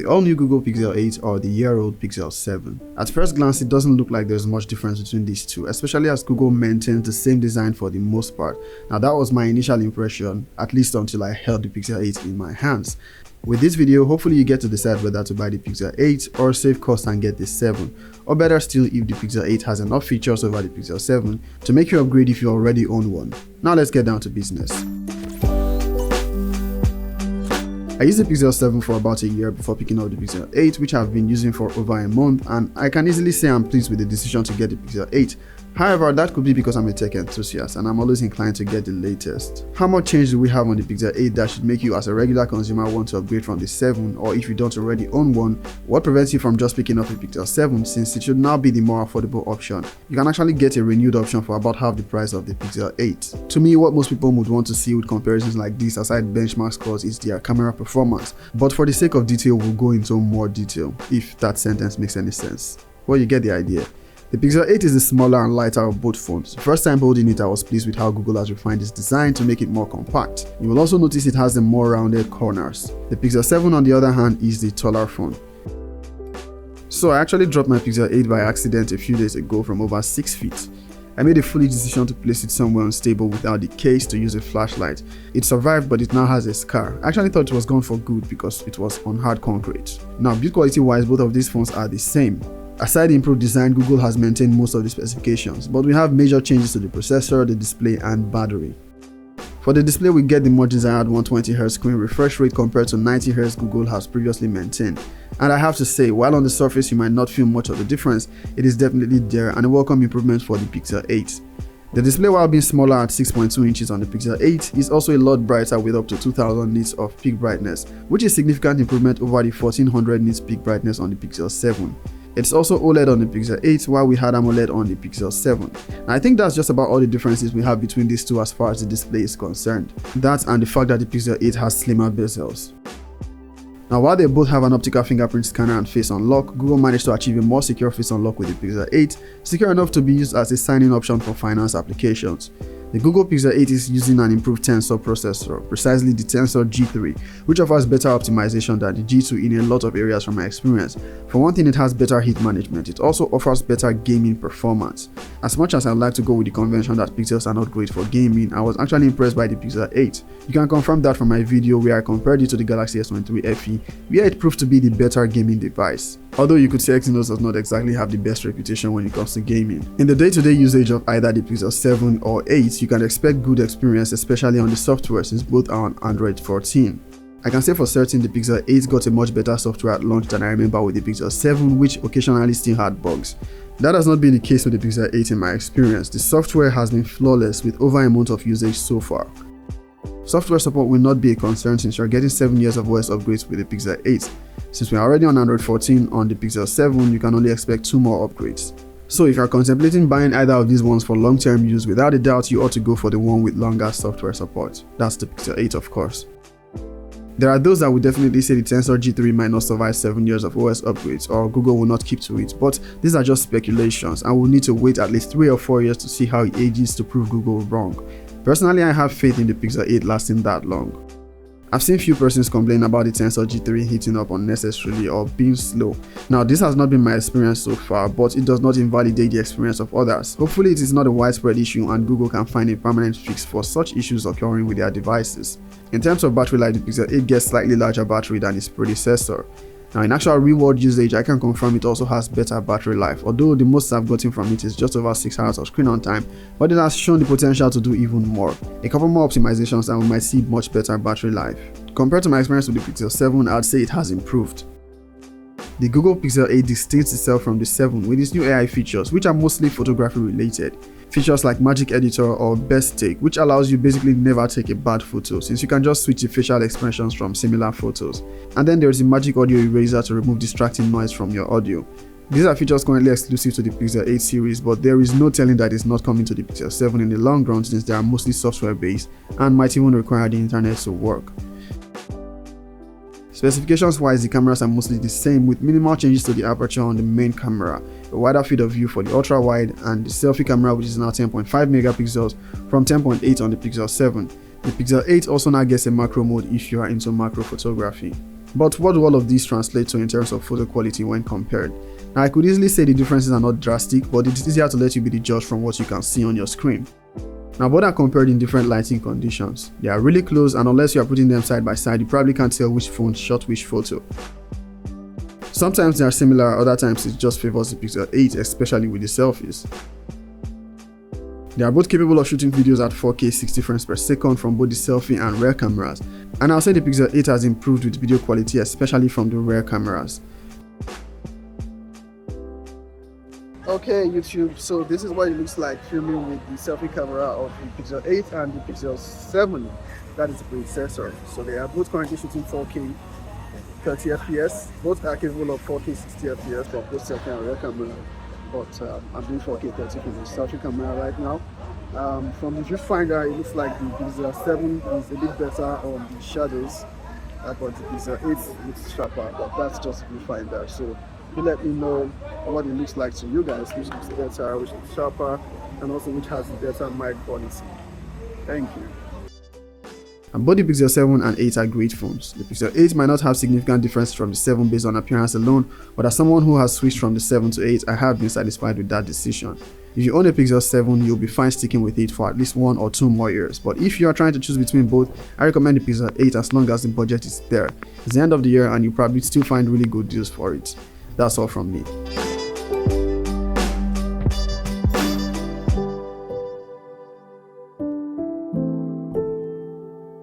the all-new Google Pixel 8 or the year-old Pixel 7. At first glance, it doesn't look like there's much difference between these two, especially as Google maintains the same design for the most part. Now that was my initial impression, at least until I held the Pixel 8 in my hands. With this video, hopefully you get to decide whether to buy the Pixel 8 or save cost and get the 7, or better still if the Pixel 8 has enough features over the Pixel 7 to make you upgrade if you already own one. Now let's get down to business. I used the Pixel 7 for about a year before picking up the Pixel 8, which I've been using for over a month, and I can easily say I'm pleased with the decision to get the Pixel 8. However, that could be because I'm a tech enthusiast and I'm always inclined to get the latest. How much change do we have on the Pixel 8 that should make you as a regular consumer want to upgrade from the 7, or if you don't already own one, what prevents you from just picking up a Pixel 7 since it should now be the more affordable option? You can actually get a renewed option for about half the price of the Pixel 8. To me, what most people would want to see with comparisons like this aside benchmark scores is their camera performance, but for the sake of detail we'll go into more detail, if that sentence makes any sense. Well, you get the idea. The Pixel 8 is the smaller and lighter of both phones. The first time holding it, I was pleased with how Google has refined its design to make it more compact. You will also notice it has the more rounded corners. The Pixel 7 on the other hand is the taller phone. So I actually dropped my Pixel 8 by accident a few days ago from over 6 feet. I made a foolish decision to place it somewhere unstable without the case to use a flashlight. It survived, but it now has a scar. I actually thought it was gone for good because it was on hard concrete. Now, build quality wise, both of these phones are the same. Aside the improved design, Google has maintained most of the specifications, but we have major changes to the processor, the display, and battery. For the display, we get the more desired 120Hz screen refresh rate compared to 90Hz Google has previously maintained. And I have to say, while on the surface you might not feel much of the difference, it is definitely there and a welcome improvement for the Pixel 8. The display, while being smaller at 6.2 inches on the Pixel 8, is also a lot brighter with up to 2000 nits of peak brightness, which is a significant improvement over the 1400 nits peak brightness on the Pixel 7. It's also OLED on the Pixel 8 while we had AMOLED on the Pixel 7. And I think that's just about all the differences we have between these two as far as the display is concerned. That and the fact that the Pixel 8 has slimmer bezels. Now while they both have an optical fingerprint scanner and face unlock, Google managed to achieve a more secure face unlock with the Pixel 8, secure enough to be used as a sign-in option for finance applications. The Google Pixel 8 is using an improved Tensor processor, precisely the Tensor G3, which offers better optimization than the G2 in a lot of areas from my experience. For one thing, it has better heat management. It also offers better gaming performance. As much as I'd like to go with the convention that Pixels are not great for gaming, I was actually impressed by the Pixel 8. You can confirm that from my video where I compared it to the Galaxy S23 FE, where it proved to be the better gaming device. Although you could say Exynos does not exactly have the best reputation when it comes to gaming. In the day-to-day usage of either the Pixel 7 or 8, you can expect good experience, especially on the software since both are on Android 14. I can say for certain the Pixel 8 got a much better software at launch than I remember with the Pixel 7, which occasionally still had bugs. That has not been the case with the Pixel 8 in my experience. The software has been flawless with over a month of usage so far. Software support will not be a concern since you're getting 7 years of OS upgrades with the Pixel 8. Since we're already on Android 14 on the Pixel 7, you can only expect 2 more upgrades. So if you're contemplating buying either of these ones for long-term use, without a doubt you ought to go for the one with longer software support. That's the Pixel 8 of course. There are those that would definitely say the Tensor G3 might not survive 7 years of OS upgrades or Google will not keep to it, but these are just speculations and we'll need to wait at least 3 or 4 years to see how it ages to prove Google wrong. Personally, I have faith in the Pixel 8 lasting that long. I've seen few persons complain about the Tensor G3 heating up unnecessarily or being slow. Now this has not been my experience so far, but it does not invalidate the experience of others. Hopefully it is not a widespread issue and Google can find a permanent fix for such issues occurring with their devices. In terms of battery life, the Pixel 8 gets slightly larger battery than its predecessor. Now in actual real-world usage, I can confirm it also has better battery life, although the most I've gotten from it is just over 6 hours of screen on time, but it has shown the potential to do even more. A couple more optimizations and we might see much better battery life. Compared to my experience with the Pixel 7, I'd say it has improved. The Google Pixel 8 distincts itself from the 7 with its new AI features, which are mostly photography related. Features like Magic Editor or Best Take, which allows you basically never take a bad photo since you can just switch the facial expressions from similar photos. And then there is the Magic Audio Eraser to remove distracting noise from your audio. These are features currently exclusive to the Pixel 8 series, but there is no telling that it's not coming to the Pixel 7 in the long run since they are mostly software based and might even require the internet to work. Specifications wise, the cameras are mostly the same with minimal changes to the aperture on the main camera, a wider field of view for the ultra wide, and the selfie camera which is now 10.5 megapixels from 10.8 on the Pixel 7. The Pixel 8 also now gets a macro mode if you are into macro photography. But what do all of these translate to in terms of photo quality when compared? Now, I could easily say the differences are not drastic, but it's easier to let you be the judge from what you can see on your screen. Now, both are compared in different lighting conditions. They are really close, and unless you are putting them side by side, you probably can't tell which phone shot which photo. Sometimes they are similar, other times it just favors the Pixel 8, especially with the selfies. They are both capable of shooting videos at 4K 60 frames per second from both the selfie and rear cameras, and I'll say the Pixel 8 has improved with video quality, especially from the rear cameras. Okay, YouTube, so this is what it looks like filming with the selfie camera of the Pixel 8 and the Pixel 7. That is the predecessor. So they are both currently shooting 4K 30 FPS. Both are capable of 4K 60 FPS for both selfie and rear camera. But I'm doing 4K 30 for the selfie camera right now. From the viewfinder, it looks like the Pixel 7 is a bit better on the shadows, but the Pixel 8 looks sharper. But that's just the viewfinder. So you let me know what it looks like to you guys, which looks better, which looks sharper, and also which has better mic quality. Thank you. And both the Pixel 7 and 8 are great phones. The Pixel 8 might not have significant difference from the 7 based on appearance alone, but as someone who has switched from the 7 to 8, I have been satisfied with that decision. If you own a Pixel 7, you'll be fine sticking with it for at least 1 or 2 more years, but if you are trying to choose between both, I recommend the Pixel 8 as long as the budget is there. It's the end of the year and you'll probably still find really good deals for it. That's all from me.